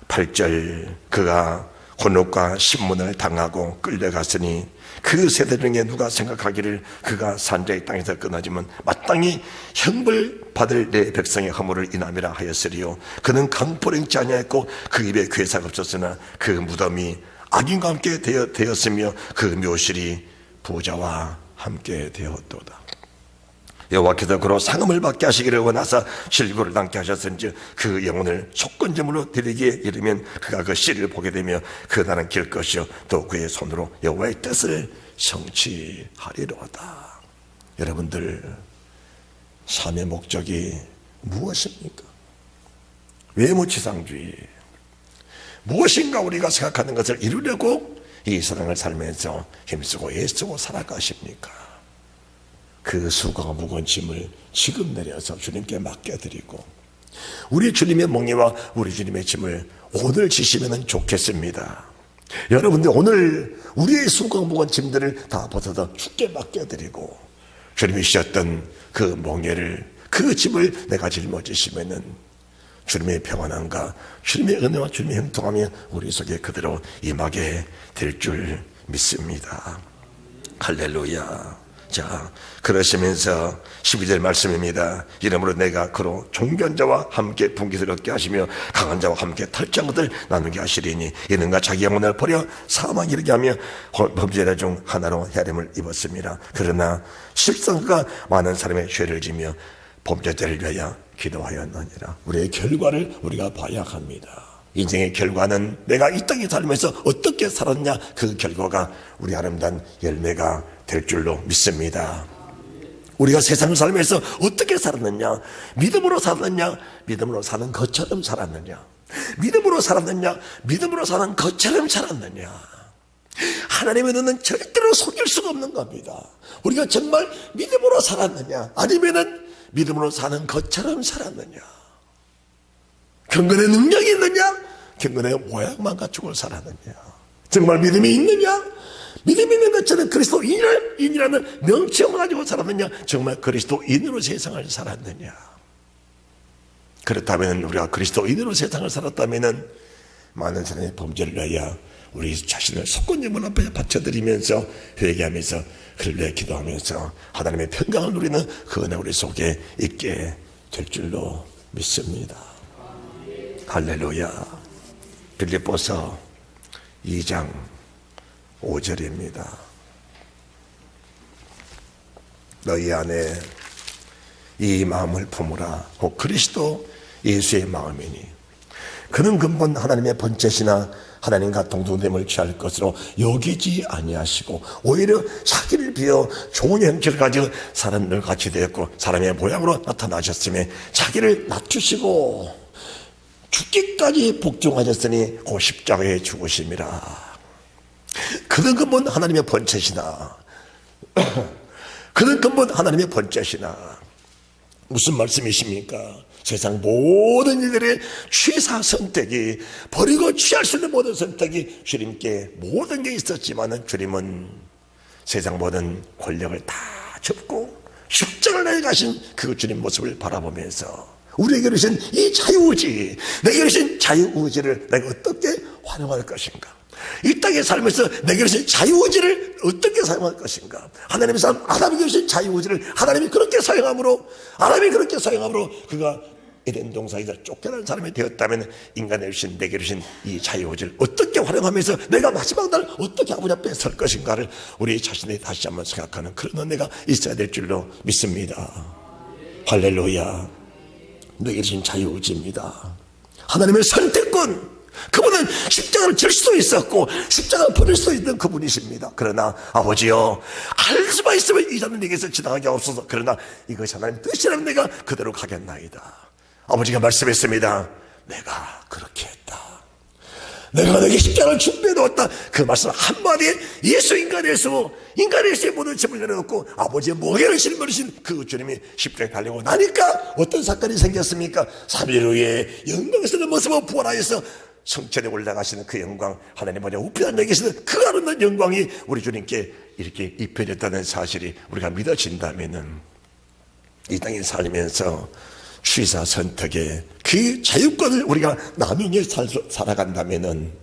8절 그가 혼옥과 신문을 당하고 끌려갔으니 그 세대 중에 누가 생각하기를 그가 산자의 땅에서 끊어지면 마땅히 형벌 받을 내 백성의 허물을 인함이라 하였으리요. 그는 강포령치 아니하였고 그 입에 괴사가 없었으나 그 무덤이 악인과 함께 되었으며 그 묘실이 부자와 함께 되었도다. 여호와께서 그로 상음을 받게 하시기를 원하사 실구를 남게 하셨은즉 그 영혼을 속건제물로 드리기에 이르면 그가 그 씨를 보게 되며 그 나는 길 것이요 또 그의 손으로 여호와의 뜻을 성취하리로다. 여러분들, 삶의 목적이 무엇입니까? 외모지상주의, 무엇인가 우리가 생각하는 것을 이루려고 이 세상을 살면서 힘쓰고 애쓰고 살아가십니까? 그 수고가 무거운 짐을 지금 내려서 주님께 맡겨드리고 우리 주님의 몽에와 우리 주님의 짐을 오늘 지시면 좋겠습니다. 여러분들, 오늘 우리의 수고가 무거운 짐들을 다 벗어서 주께 맡겨드리고 주님이 주셨던 그 몽에를, 그 짐을 내가 짊어지시면은 주님의 평안함과 주님의 은혜와 주님의 형통함이 우리 속에 그대로 임하게 될 줄 믿습니다. 할렐루야. 자, 그러시면서 12절 말씀입니다. 이러므로 내가 그로 종견자와 함께 분깃을 하시며 강한 자와 함께 탈취한 것을 나누게 하시리니 이는가 자기 영혼을 버려 사망 이르게 하며 범죄자 중 하나로 헤아림을 입었습니다. 그러나 실상 그가 많은 사람의 죄를 지며 범죄자를 위하여 기도하였느니라. 우리의 결과를 우리가 봐야 합니다. 인생의 결과는 내가 이 땅에 살면서 어떻게 살았냐, 그 결과가 우리 아름다운 열매가 될 줄로 믿습니다. 우리가 세상을 살면서 어떻게 살았느냐, 믿음으로 살았느냐, 믿음으로 사는 것처럼 살았느냐, 믿음으로 살았느냐, 믿음으로 사는 것처럼 살았느냐. 하나님의 눈은 절대로 속일 수가 없는 겁니다. 우리가 정말 믿음으로 살았느냐, 아니면은 믿음으로 사는 것처럼 살았느냐, 경건의 능력이 있느냐, 경건의 모양만 갖추고 살았느냐, 정말 믿음이 있느냐, 믿음이 있는 것처럼 그리스도인이라는 명칭을 가지고 살았느냐, 정말 그리스도인으로 세상을 살았느냐. 그렇다면 우리가 그리스도인으로 세상을 살았다면 많은 사람의 범죄를 위하여 우리 자신을 속건제물 앞에 바쳐드리면서 회개하면서 그를 위해 기도하면서 하나님의 평강을 누리는 그 은혜 우리 속에 있게 될 줄로 믿습니다. 할렐루야. 빌립보서 2장 5절입니다. 너희 안에 이 마음을 품으라. 곧 그리스도 예수의 마음이니 그는 근본 하나님의 번제시나 하나님과 동등됨을 취할 것으로 여기지 아니하시고 오히려 자기를 비어 좋은 형체를 가지고 사람들 같이 되었고 사람의 모양으로 나타나셨으며 자기를 낮추시고 죽기까지 복종하셨으니 그 십자가에 죽으심이라. 그는 근본 하나님의 번제시나 그는 근본 하나님의 번제시나. 무슨 말씀이십니까? 세상 모든 일들의 취사 선택이, 버리고 취할 수 있는 모든 선택이 주님께 모든 게 있었지만은 주님은 세상 모든 권력을 다 접고 십자가를 내어 가신 그 주님 모습을 바라보면서 우리에게 주신 이 자유의지, 내게 주신 자유의지를 내가 어떻게 활용할 것인가, 이 땅에 살면서 내게 주신 자유의지를 어떻게 사용할 것인가. 하나님의 사람 아담에게 주신 자유의지를 하나님이 그렇게 사용함으로 그가 에덴 동산에서 쫓겨난 사람이 되었다면 인간에게 주신, 내게 주신 이 자유의지를 어떻게 활용하면서 내가 마지막 날 어떻게 아버지 앞에 설 것인가를 우리 자신이 다시 한번 생각하는 그런 은혜가 있어야 될 줄로 믿습니다. 할렐루야. 내게 주신 자유의지입니다. 하나님의 선택권, 그분은 십자가를 질 수도 있었고 십자가를 버릴 수도 있는 그분이십니다. 그러나 아버지여, 알 수만 있으면 이 자는 내게서 지나가게 없어서, 그러나 이것이 하나님 뜻이라면 내가 그대로 가겠나이다. 아버지가 말씀했습니다. 내가 그렇게 했다. 내가 내게 십자가를 준비해 놓았다. 그 말씀 한마디에 예수 인간의 예수의 모든 짐을 내려놓고 아버지의 멍에를 짊어지신 그 주님이 십자가에 달리고 나니까 어떤 사건이 생겼습니까? 3일 후에 영광스러운 모습으로 부활하여서 성천에 올라가시는 그 영광, 하나님 아버지 우편에 내게 계시는 그 아름다운 영광이 우리 주님께 이렇게 입혀졌다는 사실이 우리가 믿어진다면은 이 땅에 살면서 취사 선택의 그 자유권을 우리가 나누며 살아간다면은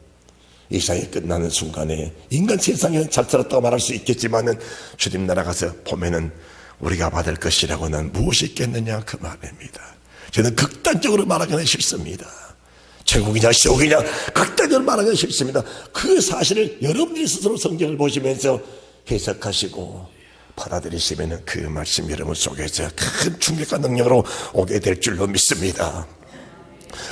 이 세상이 끝나는 순간에 인간 세상에는 잘 살았다고 말할 수 있겠지만은 주님 나라 가서 보면은 우리가 받을 것이라고는 무엇이 있겠느냐, 그 말입니다. 저는 극단적으로 말하기는 싫습니다. 천국이냐 지옥이냐 극단적으로 말하기는 싫습니다. 그 사실을 여러분들이 스스로 성경을 보시면서 해석하시고 받아들이시면 그 말씀 여러분 속에서 큰 충격과 능력으로 오게 될 줄로 믿습니다.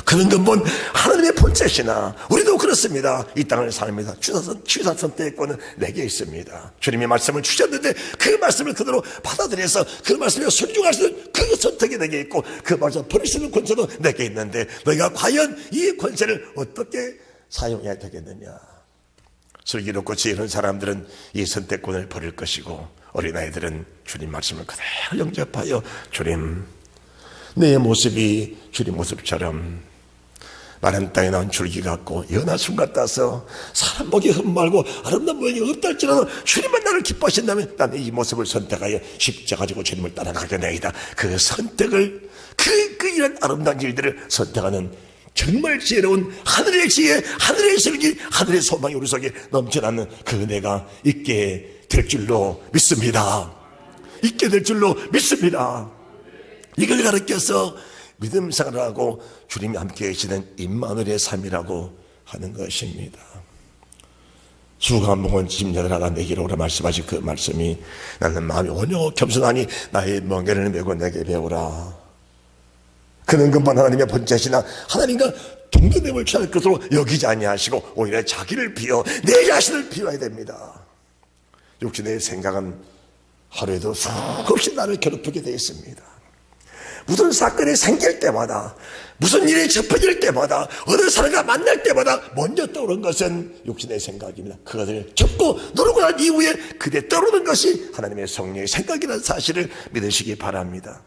그런 근본 하나님의 본체시나 우리도 그렇습니다. 이 땅을 살면서 취사 선택권은 내게 있습니다. 주님의 말씀을 주셨는데 그 말씀을 그대로 받아들여서 그 말씀에 순종할 수 있는 그 선택이 내게 있고 그 말씀을 버릴 수 있는 권세도 내게 있는데 너희가 과연 이 권세를 어떻게 사용해야 되겠느냐. 슬기롭고 지혜로운 사람들은 이 선택권을 버릴 것이고 어린아이들은 주님 말씀을 그대로 영접하여 주님, 내 모습이 주님 모습처럼 마른 땅에 나온 줄기 같고 연한 순 같아서 사람 보기 흠말고 아름다운 모양이 없다 할지라도 주님만 나를 기뻐하신다면 나는 이 모습을 선택하여 십자가 가지고 주님을 따라가겠나이다. 그 선택을, 이런 아름다운 일들을 선택하는 정말 지혜로운 하늘의 지혜, 하늘의 슬기, 하늘의 소망이 우리 속에 넘쳐나는 그 은혜가 있게 될 줄로 믿습니다. 있게 될 줄로 믿습니다. 이걸 가르쳐서 믿음 생활을 하고 주님이 함께 계시는 임마누엘의 삶이라고 하는 것입니다. 주가 먹은 짐녀를 하라 내게로 오라 말씀하신 그 말씀이 나는 마음이 온유하고 겸손하니 나의 멍에를 메고 내게 배우라. 그는 금방 하나님의 본체시나 하나님과 동등됨을 취할 것으로 여기지 아니하시고 오히려 자기를 비워 내 자신을 비워야 됩니다. 육신의 생각은 하루에도 수없이 나를 괴롭히게 되어 있습니다. 무슨 사건이 생길 때마다, 무슨 일이 접해질 때마다, 어느 사람과 만날 때마다 먼저 떠오르는 것은 육신의 생각입니다. 그것을 접고 누르고 난 이후에 그대 떠오르는 것이 하나님의 성령의 생각이라는 사실을 믿으시기 바랍니다.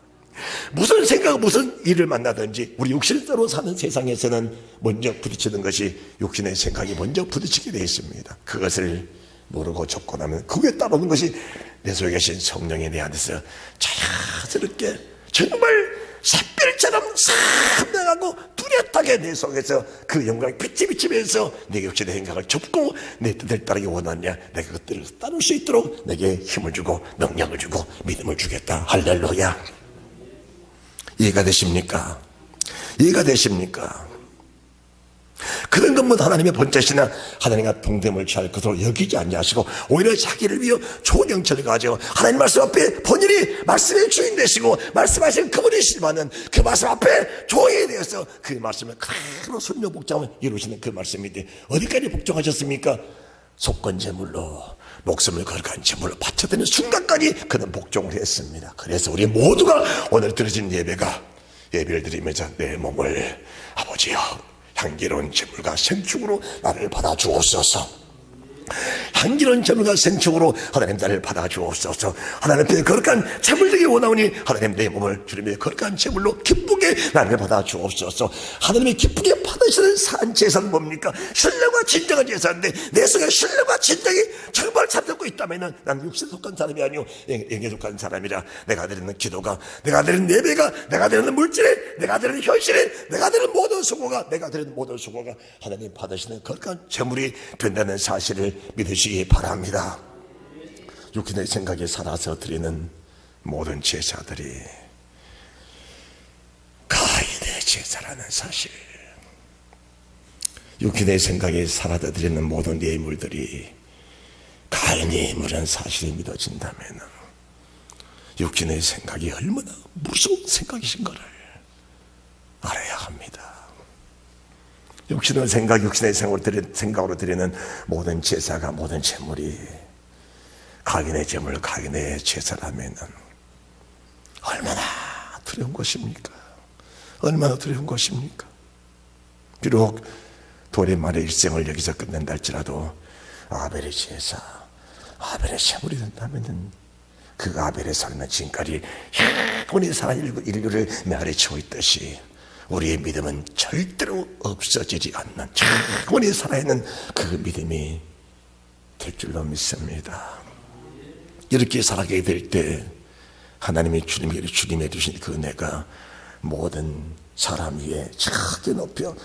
무슨 생각, 무슨 일을 만나든지 우리 육신대로 사는 세상에서는 먼저 부딪히는 것이 육신의 생각이 먼저 부딪히게 되어 있습니다. 그것을 모르고 접고 나면 그게 따르는 것이 내 속에 계신 성령이 내 안에서 자연스럽게 정말 샛별처럼 선명하고 뚜렷하게 내 속에서 그 영광이 비치비치면서 내게 육신의 생각을 접고 내 뜻을 따르기 원하냐, 내가 그것들을 따를 수 있도록 내게 힘을 주고 능력을 주고 믿음을 주겠다. 할렐루야. 이해가 되십니까? 이해가 되십니까? 그런 것은 하나님의 본체시나 하나님과 동됨을 취할 것으로 여기지 아니하시고 오히려 자기를 위해 좋은 영체를 가지고 하나님 말씀 앞에 본인이 말씀의 주인 되시고 말씀하신 그분이시지만은 그 말씀 앞에 종이 되어서 그 말씀을 그대로 순종 복종을 이루시는 그 말씀인데 어디까지 복종하셨습니까? 속건 제물로 목숨을 걸간 제물로 바쳐드리는 순간까지 그는 복종을 했습니다. 그래서 우리 모두가 오늘 드려진 예배를 드리면서 내 몸을 아버지여 향기로운 제물과 생축으로 나를 받아주옵소서. 향기로운 제물과 생축으로 하나님 나를 받아주옵소서. 하나님 앞에 거룩한 제물 되기 원하오니 하나님 내 몸을 주님의 거룩한 제물로 기쁘게 나를 받아주옵소서. 하나님이 기쁘게 받으시는 산 제사는 뭡니까? 신뢰와 진정한 제사인데 내 속에 신뢰와 진정이 정말 잡고 있다면 나는 육신에 속한 사람이 아니오 영에 속한 사람이라. 내가 드리는 기도가, 내가 드리는 예배가, 내가 드리는 물질에, 내가 드리는 현실에, 내가 드리는 모든 수고가, 내가 드리는 모든 수고가 하나님 받으시는 거룩한 제물이 된다는 사실을 믿으시기 바랍니다. 육신의 생각에 살아서 드리는 모든 제사들이 가인의 제사라는 사실, 육신의 생각에 살아서 드리는 모든 예물들이 가인의 예물이라는 사실이 믿어진다면 육신의 생각이 얼마나 무서운 생각이신 것을 알아야 합니다. 육신의 생각, 육신의 생각으로 드리는 모든 제사가, 모든 제물이 가인의 제물, 가인의 제사라면 얼마나 두려운 것입니까? 얼마나 두려운 것입니까? 비록 도리만의 일생을 여기서 끝낸다 할지라도 아벨의 제사, 아벨의 제물이 된다면 그 아벨의 살면 지금까지 영원히 살아 인류를 메아리치고 있듯이 우리의 믿음은 절대로 없어지지 않는 영원히 살아있는 그 믿음이 될 줄로 믿습니다. 이렇게 살아가게 될 때 하나님이 주님이 주신 그 은혜가 모든 사람 위에 크게 높여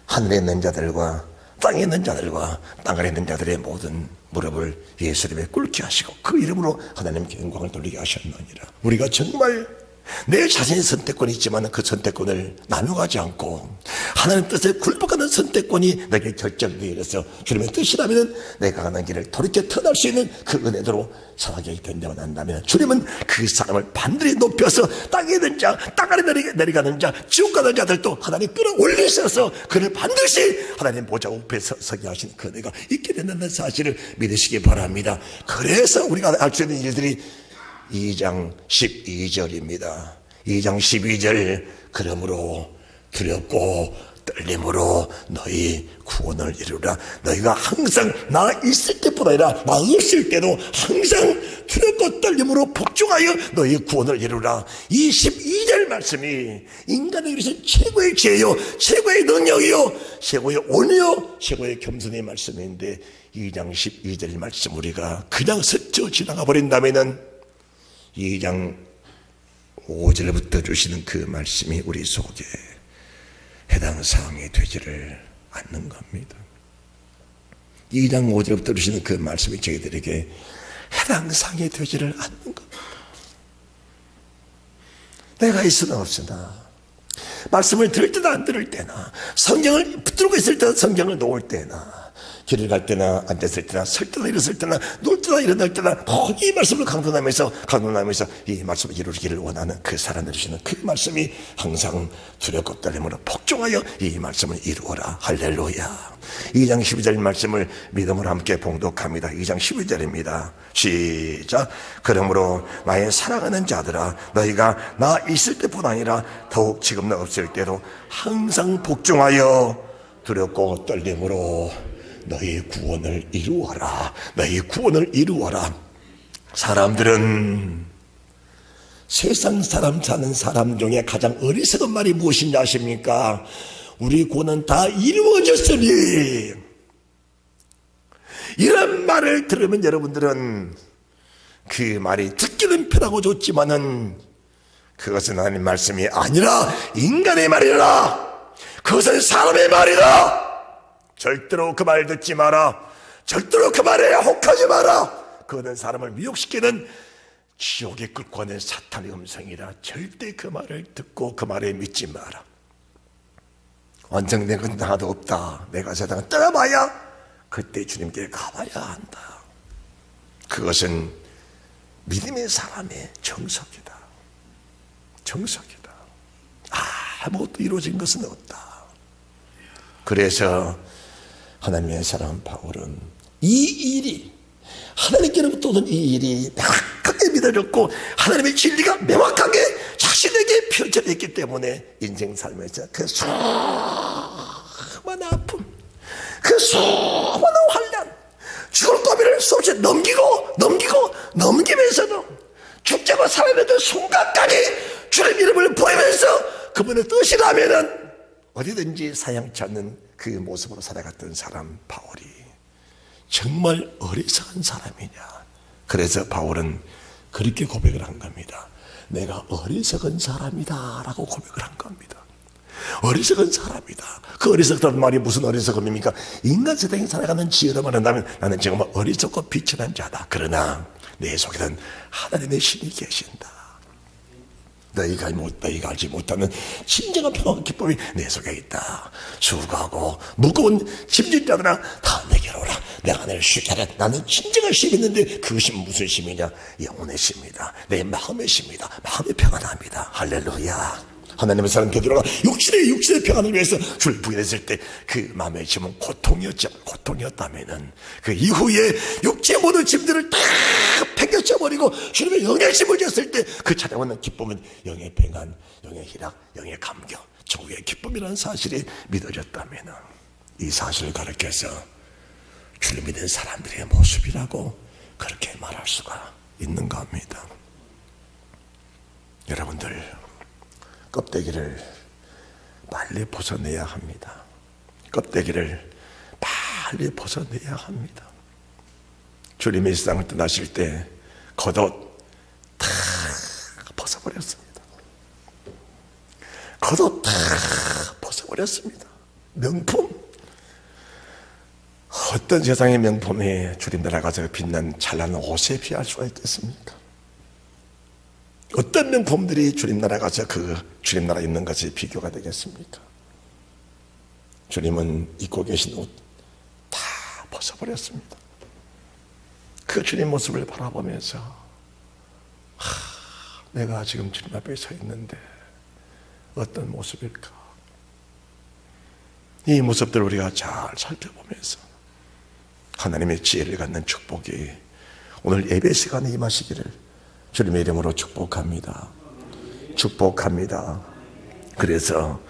하늘에 있는 자들과 땅에 있는 자들과 땅 아래 있는 자들의 모든 무릎을 예수님의 꿇게 하시고 그 이름으로 하나님께 영광을 돌리게 하셨느니라. 우리가 정말 내 자신의 선택권이 있지만 그 선택권을 나누어가지 않고 하나님 뜻에 굴복하는 선택권이 내게 결정되어서 주님의 뜻이라면 내가 가는 길을 돌이켜 터날 수 있는 그 은혜대로 살아가게 된다고 한다면 주님은 그 사람을 반드시 높여서 땅에 있는 자, 땅 아래 내려가는 자, 지옥 가는 자들도 하나님 끌어올리셔서 그를 반드시 하나님 보좌 우편에 서게 하시는 그 은혜가 있게 된다는 사실을 믿으시기 바랍니다. 그래서 우리가 알 수 있는 일들이 2장 12절입니다. 2장 12절 그러므로 두렵고 떨림으로 너희 구원을 이루라. 너희가 항상 나 있을 때보다 아니라 나 없을 때도 항상 두렵고 떨림으로 복종하여 너희 구원을 이루라. 이 12절 말씀이 인간에게 주신 최고의 지혜요, 최고의 능력이요, 최고의 온유요, 최고의 겸손의 말씀인데 2장 12절 말씀 우리가 그냥 스쳐 지나가 버린다면은 2장 5절부터 주시는 그 말씀이 우리 속에 해당 사항이 되지를 않는 겁니다. 2장 5절부터 들으시는 그 말씀이 저희들에게 해당 사항이 되지를 않는 겁니다. 내가 있으나 없으나, 말씀을 들을 때나 안 들을 때나, 성경을 붙들고 있을 때나 성경을 놓을 때나, 길을 갈 때나 앉았을 때나 설 때나 일어설 때나 놀 때나 일어날 때나 이 말씀을 강론하면서 이 말씀을 이루기를 원하는 그 사람들 주시는 그 말씀이 항상 두렵고 떨림으로 복종하여 이 말씀을 이루어라. 할렐루야. 2장 12절 말씀을 믿음으로 함께 봉독합니다. 2장 12절입니다. 시작. 그러므로 나의 사랑하는 자들아, 너희가 나 있을 때뿐 아니라 더욱 지금 나 없을 때도 항상 복종하여 두렵고 떨림으로 너희 구원을 이루어라. 너희 구원을 이루어라. 사람들은 세상 사람 사는 사람 중에 가장 어리석은 말이 무엇인지 아십니까? 우리 구원은 다 이루어졌으니. 이런 말을 들으면 여러분들은 그 말이 듣기는 편하고 좋지만은 그것은 하나님 말씀이 아니라 인간의 말이라. 그것은 사람의 말이다. 절대로 그 말 듣지 마라. 절대로 그 말에 혹하지 마라. 그거는 사람을 미혹시키는 지옥에 끌고 가는 사탄의 음성이라. 절대 그 말을 듣고 그 말에 믿지 마라. 완성된 건 하나도 없다. 내가 세상을 떠나봐야 그때 주님께 가봐야 한다. 그것은 믿음의 사람의 정석이다. 정석이다. 아무것도 이루어진 것은 없다. 그래서 하나님의 사람 바울은 이 일이, 하나님께로부터 오는 이 일이 명확하게 믿어졌고 하나님의 진리가 명확하게 자신에게 펼쳐져 있기 때문에 인생 삶에서 그 수많은 아픔, 그 수많은 환난, 죽을 고비를 수없이 넘기면서도 죽자고 살아내는 순간까지 주의 이름을 보이면서 그분의 뜻이라면은 어디든지 사양치 않는 그 모습으로 살아갔던 사람 바울이 정말 어리석은 사람이냐. 그래서 바울은 그렇게 고백을 한 겁니다. 내가 어리석은 사람이다 라고 고백을 한 겁니다. 어리석은 사람이다. 그 어리석다는 말이 무슨 어리석음입니까? 인간 세상에 살아가는 지혜로만 한다면 나는 정말 어리석고 비천한 자다. 그러나 내 속에는 하나님의 신이 계신다. 너희가 알지 못하는 진정한 평화와 기쁨이 내 속에 있다. 수고하고 무거운 짐진 자들아 다 내게로 오라. 내가 너를 쉬게 하라. 나는 진정한 쉼이 있는데 그것이 무슨 쉼이냐? 영혼의 쉼이다. 내 마음의 쉼이다. 마음의 평안함이다. 할렐루야. 하나님의 사랑 베드로가 육신의 평안을 위해서 주를 부인했을 때 그 마음의 짐은 고통이었다면은 그 이후에 육체의 모든 짐들을 다 팽개쳐버리고 주님의 영의 짐을 졌을 때 그 찾아오는 기쁨은 영의 평안, 영의 희락, 영의 감격, 천국의 기쁨이라는 사실이 믿어졌다면은 이 사실을 가르쳐서 주를 믿는 사람들의 모습이라고 그렇게 말할 수가 있는 겁니다. 여러분들 껍데기를 빨리 벗어내야 합니다. 껍데기를 빨리 벗어내야 합니다. 주님이 이 세상을 떠나실 때 겉옷 다 벗어버렸습니다. 겉옷 다 벗어버렸습니다. 명품, 어떤 세상의 명품이 주님 나라가서 빛난 찬란한 옷에 비할 수가 있겠습니까? 어떤 명품들이 주님 나라 가서 그 주님 나라 있는 것이 비교가 되겠습니까? 주님은 입고 계신 옷 다 벗어버렸습니다. 그 주님 모습을 바라보면서 내가 지금 주님 앞에 서 있는데 어떤 모습일까? 이 모습들을 우리가 잘 살펴보면서 하나님의 지혜를 갖는 축복이 오늘 예배 시간에 임하시기를 주님의 이름으로 축복합니다. 축복합니다. 그래서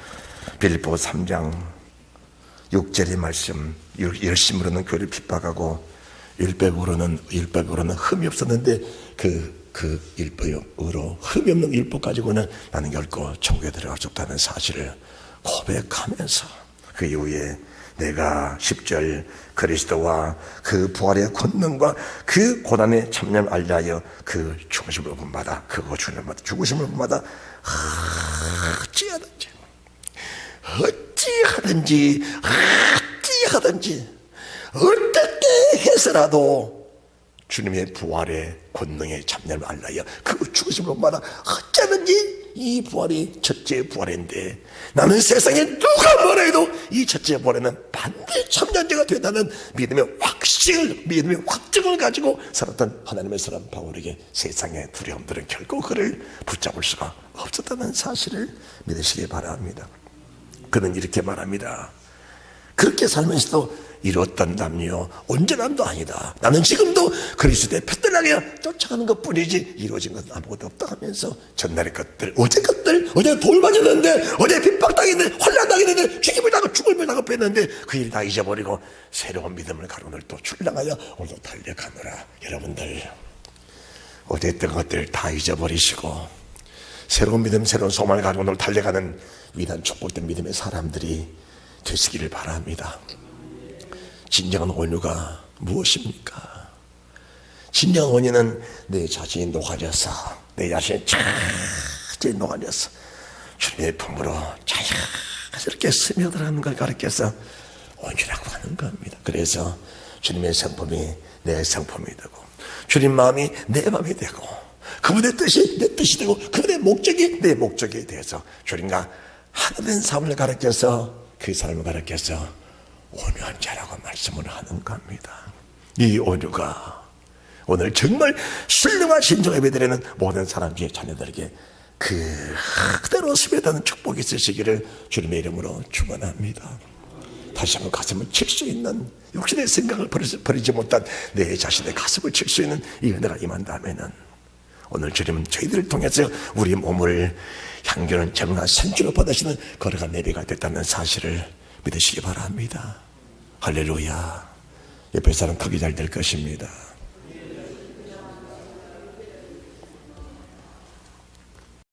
빌립보 3장 6절의 말씀, 열심으로는 교회를 핍박하고 율법으로는 흠이 없었는데 그 율법으로 흠이 없는 율법 가지고는 나는 결코 천국에 들어갈 수 없다는 사실을 고백하면서 그 이후에 내가 10절 그리스도와 그 부활의 권능과 그 고난의 참념을 알리하여 그 죽으심을 본받아 어찌하든지 어찌하든지 어떻게 해서라도 주님의 부활의 권능에 참여를 알라야 그 죽으심으로 말아 어쩌든지 이 부활이 첫째 부활인데 나는 세상에 누가 뭐라 해도 이 첫째 부활에는 반드시 참여한 자가 된다는 믿음의 확증을 가지고 살았던 하나님의 사람 바울에게 세상의 두려움들은 결코 그를 붙잡을 수가 없었다는 사실을 믿으시기 바랍니다. 그는 이렇게 말합니다. 그렇게 살면서도 이루었던 남녀 온전함도 아니다. 나는 지금도 그리스도의 편들하게 쫓아가는 것뿐이지 이루어진 것은 아무것도 없다 하면서 전날의 것들, 어제 것들, 어제 돌 맞았는데, 어제 핍박당했는데, 환난당했는데, 죽임을 당하고 죽음을 당하고 뺐는데 그 일 다 잊어버리고 새로운 믿음을 가지고 오늘 또 출랑하여 오늘도 달려가노라. 여러분들 어제 했던 것들 다 잊어버리시고 새로운 믿음, 새로운 소망을 가지고 오늘 달려가는 위대한 축복된 믿음의 사람들이 되시기를 바랍니다. 진정한 온유가 무엇입니까? 진정한 온유는 내 자신이 녹아져서, 내 자신이 차지히 녹아져서 주님의 품으로 자연스럽게 스며들어가는 걸 가르쳐서 온유라고 하는 겁니다. 그래서 주님의 성품이 내 성품이 되고 주님 마음이 내 마음이 되고 그분의 뜻이 내 뜻이 되고 그분의 목적이 내 목적이 되어서 주님과 하나 된 삶을 가르쳐서 그 삶을 가르쳐서 온유한 자라고 말씀을 하는 겁니다. 이 온유가 오늘 정말 신령한 신정 예배드리는 모든 사람들의 자녀들에게 그대로 스며드는 축복이 있으시기를 주님의 이름으로 축원합니다. 다시 한번 가슴을 칠 수 있는 육신의 생각을 버리지 못한 내 자신의 가슴을 칠 수 있는 이 은혜가 임한다면은 오늘 주님은 저희들을 통해서 우리 몸을 향기로운 정한 생기로 받으시는 거룩한 예배가 됐다는 사실을 믿으시기 바랍니다. 할렐루야. 옆에 사람 턱이 잘 될 것입니다.